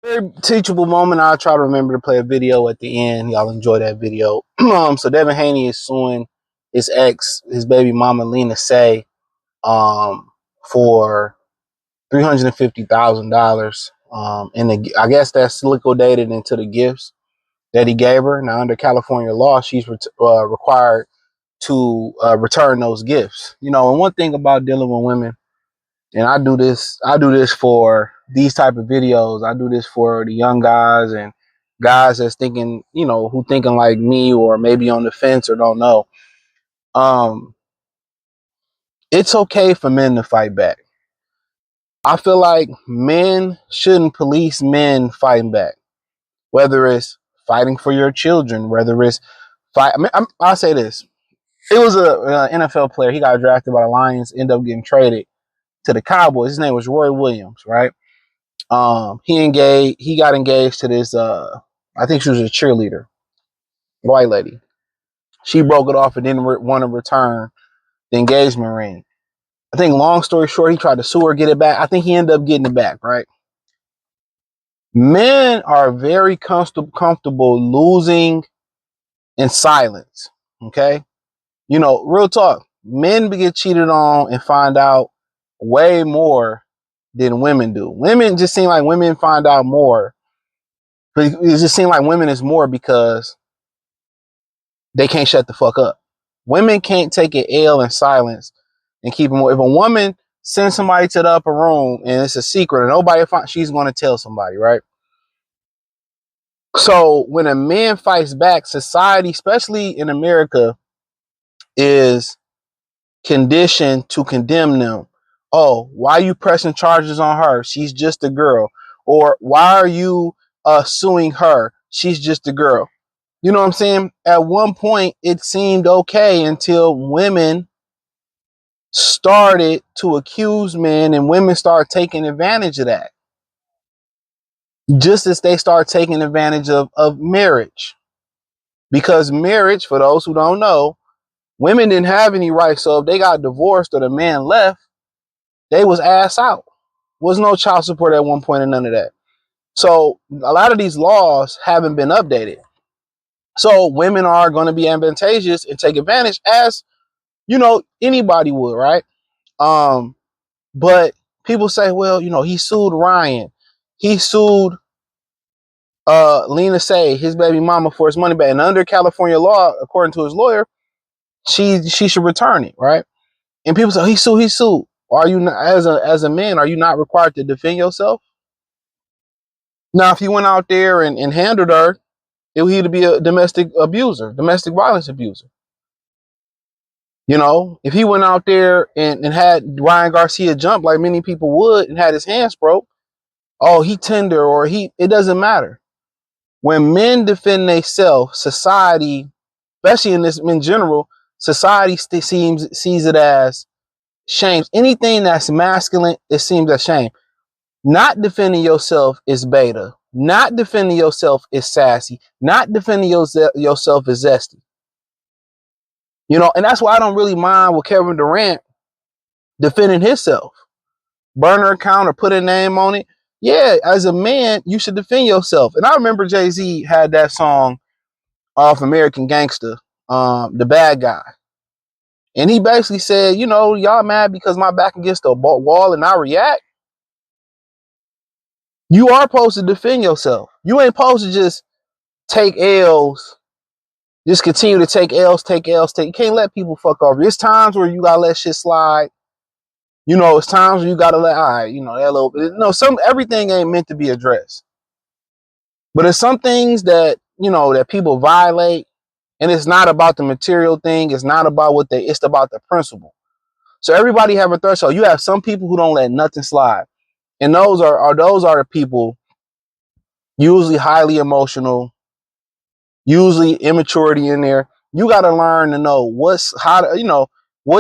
Very teachable moment. I'll try to remember to play a video at the end. Y'all enjoy that video. So Devin Haney is suing his ex, his baby mama, Lena Say, for $350,000. And I guess that's liquidated into the gifts that he gave her. Now, under California law, she's required to return those gifts. You know, and one thing about dealing with women, and I do this for these type of videos. I do this for the young guys and guys that's thinking, you know, who thinking like me or maybe on the fence or don't know. It's okay for men to fight back. I feel like men shouldn't police men fighting back, whether it's fighting for your children, whether it's fight. I'll say this. It was a NFL player. He got drafted by the Lions, ended up getting traded to the Cowboys. His name was Roy Williams, right? He got engaged to this, I think she was a cheerleader, white lady. She broke it off and didn't want to return the engagement ring. I think, long story short, he tried to sue her, get it back. I think he ended up getting it back, right? Men are very comfortable losing in silence, okay? You know, real talk. Men get cheated on and find out way more than women do. Women just seem like women find out more. But it just seems like women is more because they can't shut the fuck up. Women can't take an L in silence and keep them. If a woman sends somebody to the upper room and it's a secret and nobody finds, she's going to tell somebody, right? So when a man fights back, society, especially in America, is conditioned to condemn them. Oh, why are you pressing charges on her? She's just a girl. Or why are you suing her? She's just a girl. You know what I'm saying? At one point, it seemed okay until women started to accuse men and women started taking advantage of that. Just as they start taking advantage of marriage. Because marriage, for those who don't know, women didn't have any rights. So if they got divorced or the man left, they was ass out. Was no child support at one point and none of that. So a lot of these laws haven't been updated. So women are going to be advantageous and take advantage, as you know, anybody would, right? But people say, well, you know, he sued Ryan. He sued Lena Say, his baby mama, for his money back. And under California law, according to his lawyer, she should return it, right? And people say, he sued. Are you not, as a man, are you not required to defend yourself? Now, if you went out there and handled her, it would either be a domestic violence abuser. You know, if he went out there and had Ryan Garcia jump like many people would and had his hands broke, oh, he tender or it doesn't matter. When men defend themselves, society, especially in general, society sees it as shame. Anything that's masculine, it seems as shame. Not defending yourself is beta. Not defending yourself is sassy. Not defending yourself is zesty. You know, and that's why I don't really mind with Kevin Durant defending himself. Burner account or put a name on it. Yeah, as a man, you should defend yourself. And I remember Jay-Z had that song off American Gangster, The Bad Guy. And he basically said, you know, y'all mad because my back against the wall and I react? You are supposed to defend yourself. You ain't supposed to just take L's. Just continue to take L's. You can't let people fuck over. There's times where you gotta let shit slide. You know, it's times where you gotta let, all right, you know, that little bit. No, everything ain't meant to be addressed. But there's some things that, you know, that people violate, and it's not about the material thing. It's not about it's about the principle. So everybody have a threshold. You have some people who don't let nothing slide. And those are the people usually highly emotional, usually immaturity in there. You got to learn to know what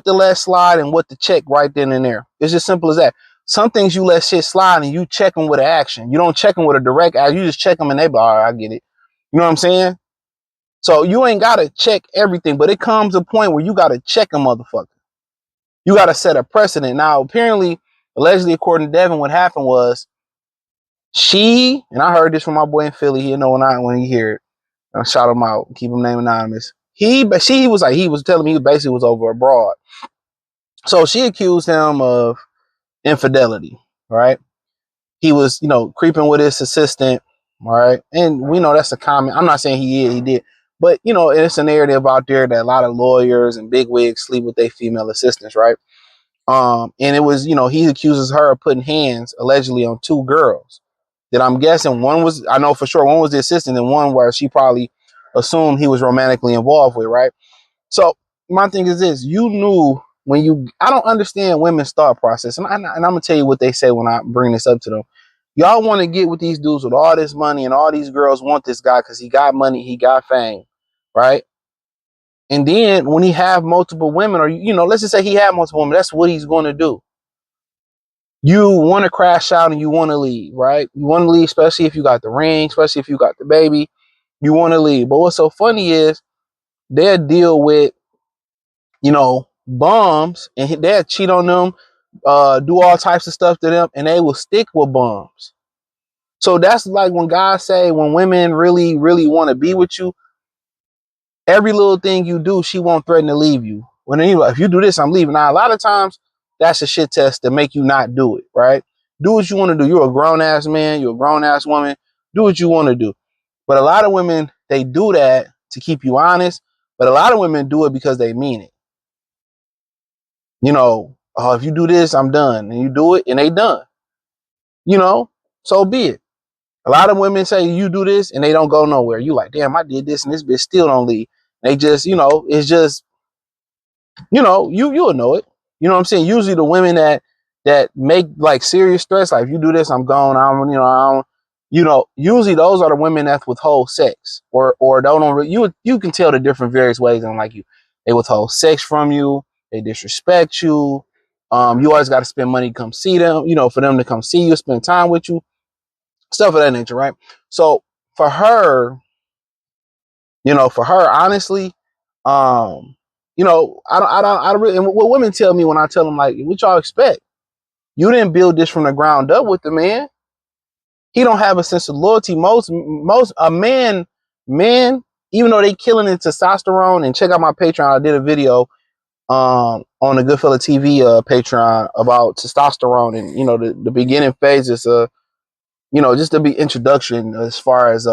to let slide and what to check right then and there. It's just simple as that. Some things you let shit slide and you check them with an action. You don't check them with a direct action. You just check them and they be, all right, I get it. You know what I'm saying? So you ain't gotta check everything, but it comes a point where you gotta check a motherfucker. You gotta set a precedent. Now, apparently, allegedly, according to Devin, what happened was she, and I heard this from my boy in Philly. He'll know when he hear it. I shout him out, keep him name anonymous. He was telling me he basically was over abroad. So she accused him of infidelity, right? He was, creeping with his assistant, all right? And we know that's a common, I'm not saying he did, but, it's a narrative out there that a lot of lawyers and bigwigs sleep with their female assistants, right? And it was, he accuses her of putting hands allegedly on two girls that I'm guessing I know for sure one was the assistant and one where she probably assumed he was romantically involved with, right? So my thing is this: you knew I don't understand women's thought process, and I'm gonna tell you what they say when I bring this up to them. Y'all want to get with these dudes with all this money, and all these girls want this guy because he got money, he got fame, right? And then when he have multiple women, or let's just say he had multiple women, that's what he's going to do. You want to crash out and you want to leave, right? You want to leave, especially if you got the ring, especially if you got the baby. You want to leave, but what's so funny is they'll deal with bums, and they'll cheat on them, do all types of stuff to them, and they will stick with bums. So that's like when guys say when women really, really want to be with you, every little thing you do, she won't threaten to leave you. When if you do this, I'm leaving. Now, a lot of times, that's a shit test to make you not do it, right? Do what you want to do. You're a grown ass man. You're a grown ass woman. Do what you want to do. But a lot of women, they do that to keep you honest. But a lot of women do it because they mean it. If you do this, I'm done. And you do it, and they done. So be it. A lot of women say you do this, and they don't go nowhere. You like, damn, I did this, and this bitch still don't leave. They just, it's just, you'll know it. You know what I'm saying? Usually the women that make like serious threats, like if you do this, I'm gone. Usually those are the women that withhold sex or don't you can tell the different various ways on like you. They withhold sex from you, they disrespect you. You always got to spend money to come see them, for them to come see you, spend time with you, stuff of that nature, right? So for her, honestly, I don't really, and what women tell me when I tell them, like, what y'all expect? You didn't build this from the ground up with the man. He don't have a sense of loyalty. Men, even though they killing in testosterone, and check out my Patreon. I did a video on the Goodfella TV Patreon about testosterone and the beginning phases, just to be introduction as far as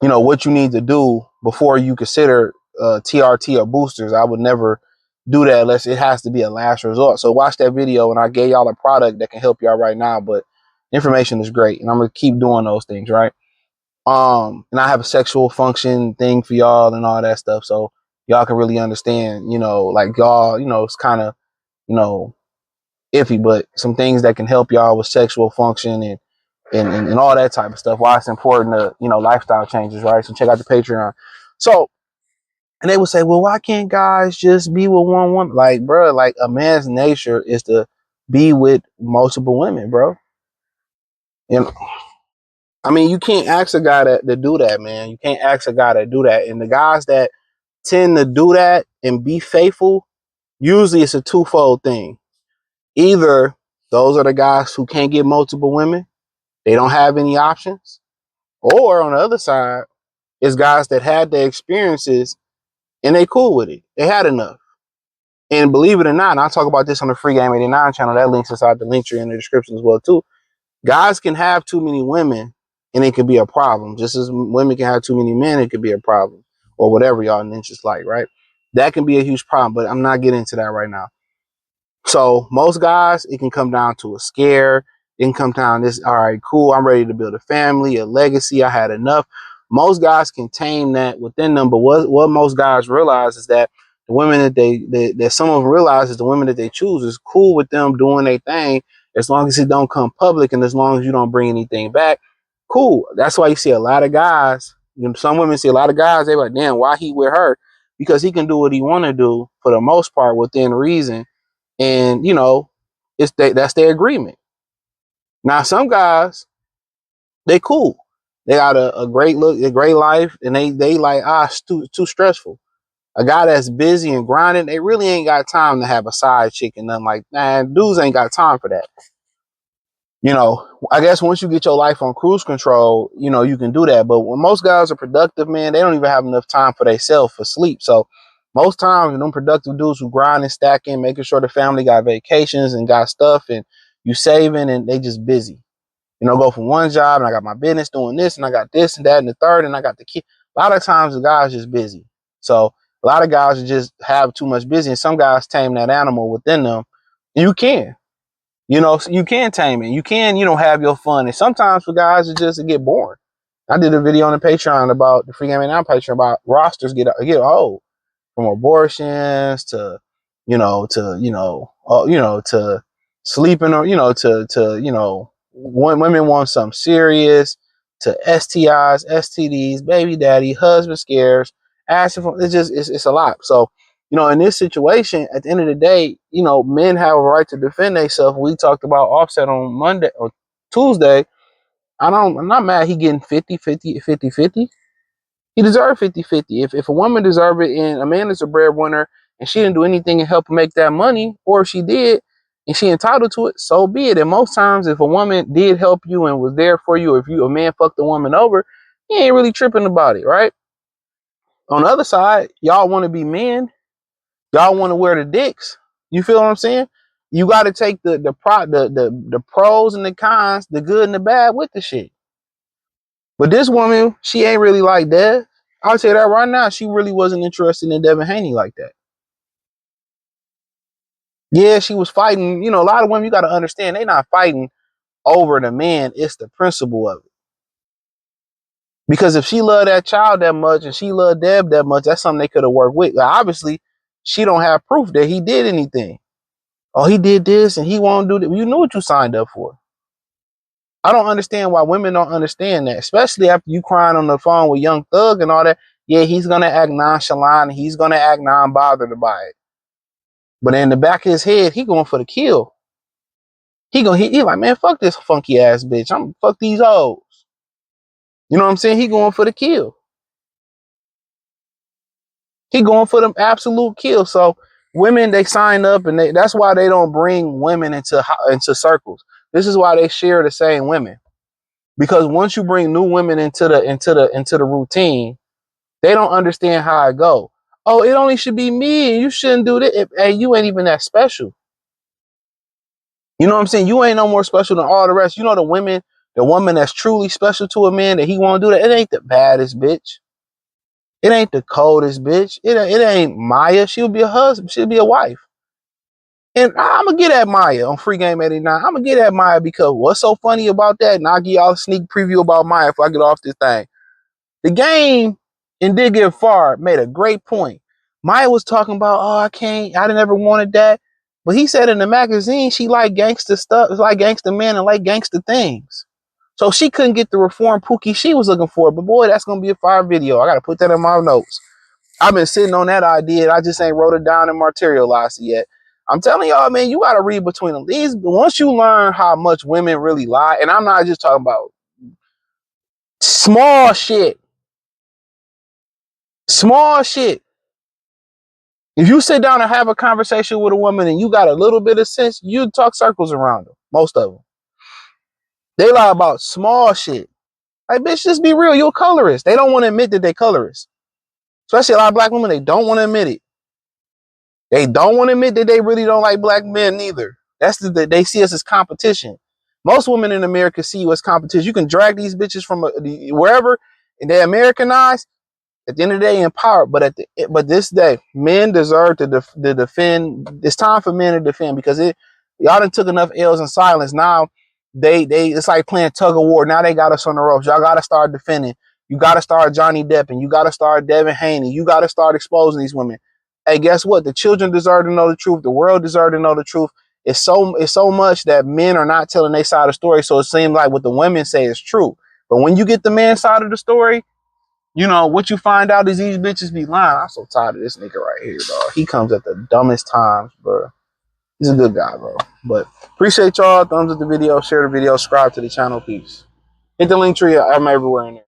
what you need to do before you consider TRT or boosters. I would never do that unless it has to be a last resort. So watch that video, and I gave y'all a product that can help y'all right now. But information is great, and I'm gonna keep doing those things, right? And I have a sexual function thing for y'all and all that stuff, so y'all can really understand. Like y'all, it's kind of iffy, but some things that can help y'all with sexual function and all that type of stuff. Why it's important to, lifestyle changes, right? So check out the Patreon. So, and they would say, well, why can't guys just be with one woman? Like, bro, like a man's nature is to be with multiple women, bro. I mean, you can't ask a guy to do that, man. You can't ask a guy to do that. And the guys that tend to do that and be faithful, usually it's a twofold thing. Either those are the guys who can't get multiple women, they don't have any options. Or on the other side, it's guys that had the experiences and they cool with it. They had enough. And believe it or not, and I'll talk about this on the Free Game 89 channel. That link's inside the link tree in the description as well, too. Guys can have too many women and it could be a problem. Just as women can have too many men, it could be a problem. Or whatever y'all niches like, right? That can be a huge problem, but I'm not getting into that right now. So most guys, it can come down to a scare. It can come down to this, all right, cool, I'm ready to build a family, a legacy, I had enough. Most guys can tame that within them, but what most guys realize is that the women that some of them realize is the women that they choose is cool with them doing their thing as long as it don't come public and as long as you don't bring anything back. Cool. That's why you see a lot of guys, some women see a lot of guys, they're like, damn, why he with her? Because he can do what he want to do for the most part within reason. And that's their agreement. Now some guys, they cool. They got a great look, a great life, and they like, it's too stressful. A guy that's busy and grinding, they really ain't got time to have a side chick and nothing like that. Man, dudes ain't got time for that. You know, I guess once you get your life on cruise control, you know, you can do that. But when most guys are productive, man, they don't even have enough time for themselves for sleep. So most times, them productive dudes who grind and stacking, making sure the family got vacations and got stuff, and you saving, and they just busy. You know, go from one job and I got my business doing this, and I got this and that and the third, and I got the kid. A lot of times the guy's just busy. So a lot of guys just have too much busy, and some guys tame that animal within them. You can. You know, you can tame it. You can, have your fun. And sometimes for guys, it get boring. I did a video on the Patreon about the Free Game and Now Patreon about rosters get old, from abortions to, to sleeping, or, when women want something serious, to STIs, STDs, baby daddy, husband scares, asking for, it's a lot. So, in this situation, at the end of the day, men have a right to defend themselves. We talked about Offset on Monday or Tuesday. I'm not mad he getting 50-50. He deserved 50-50. If a woman deserved it and a man is a breadwinner and she didn't do anything to help make that money, or if she did and she entitled to it, so be it. And most times if a woman did help you and was there for you, or if a man fucked a woman over, he ain't really tripping about it, right? On the other side, y'all want to be men. Y'all want to wear the dicks. You feel what I'm saying? You got to take the pros and the cons, the good and the bad with the shit. But this woman, she ain't really like Dev. I'll tell you that right now. She really wasn't interested in Devin Haney like that. Yeah, she was fighting. A lot of women, you got to understand, they not fighting over the man. It's the principle of it. Because if she loved that child that much and she loved Deb that much, that's something they could have worked with. Like, obviously, she don't have proof that he did anything. Oh, he did this and he won't do that. You knew what you signed up for. I don't understand why women don't understand that, especially after you crying on the phone with Young Thug and all that. Yeah, he's going to act nonchalant. He's going to act non-bothered by it. But in the back of his head, he going for the kill. He like, man, fuck this funky ass bitch. I'm fuck these hoes. You know what I'm saying? He going for the kill. He going for the absolute kill. So women, they sign up, and that's why they don't bring women into circles. This is why they share the same women. Because once you bring new women into the routine, they don't understand how it go. Oh, it only should be me, and you shouldn't do that. Hey, you ain't even that special. You know what I'm saying? You ain't no more special than all the rest. You know the woman that's truly special to a man that he won't do that. It ain't the baddest bitch. It ain't the coldest bitch. It ain't Maya. She'll be a husband. She'll be a wife. And I'm gonna get at Maya on Free Game 89. I'm gonna get at Maya because what's so funny about that? And I'll give y'all a sneak preview about Maya if I get off this thing. The game and Did Get Far made a great point. Maya was talking about, oh, I never wanted that. But he said in the magazine she liked gangster stuff, it's like gangster men and like gangster things. So she couldn't get the reform Pookie she was looking for. But boy, that's gonna be a fire video. I gotta put that in my notes. I've been sitting on that idea. I just ain't wrote it down and materialized it yet. I'm telling y'all, man, you gotta read between them. These once you learn how much women really lie, and I'm not just talking about small shit. Small shit. If you sit down and have a conversation with a woman and you got a little bit of sense, you talk circles around them. Most of them. They lie about small shit. Like, bitch, just be real. You're a colorist. They don't want to admit that they're colorist. Especially a lot of black women, they don't want to admit it. They don't want to admit that they really don't like black men neither. They see us as competition. Most women in America see you as competition. You can drag these bitches from wherever and they Americanize. At the end of the day, empowered. But this day, men deserve to defend. It's time for men to defend because y'all done took enough L's in silence. Now it's like playing tug of war. Now they got us on the ropes. Y'all got to start defending. You got to start Johnny Depp and you got to start Devin Haney. You got to start exposing these women. Hey, guess what? The children deserve to know the truth. The world deserves to know the truth. It's so much that men are not telling their side of the story. So it seems like what the women say is true. But when you get the man's side of the story, what you find out is these bitches be lying. I'm so tired of this nigga right here, dog. He comes at the dumbest times, bro. He's a good guy, bro. But appreciate y'all. Thumbs up the video, share the video, subscribe to the channel. Peace. Hit the link tree. I'm everywhere in there.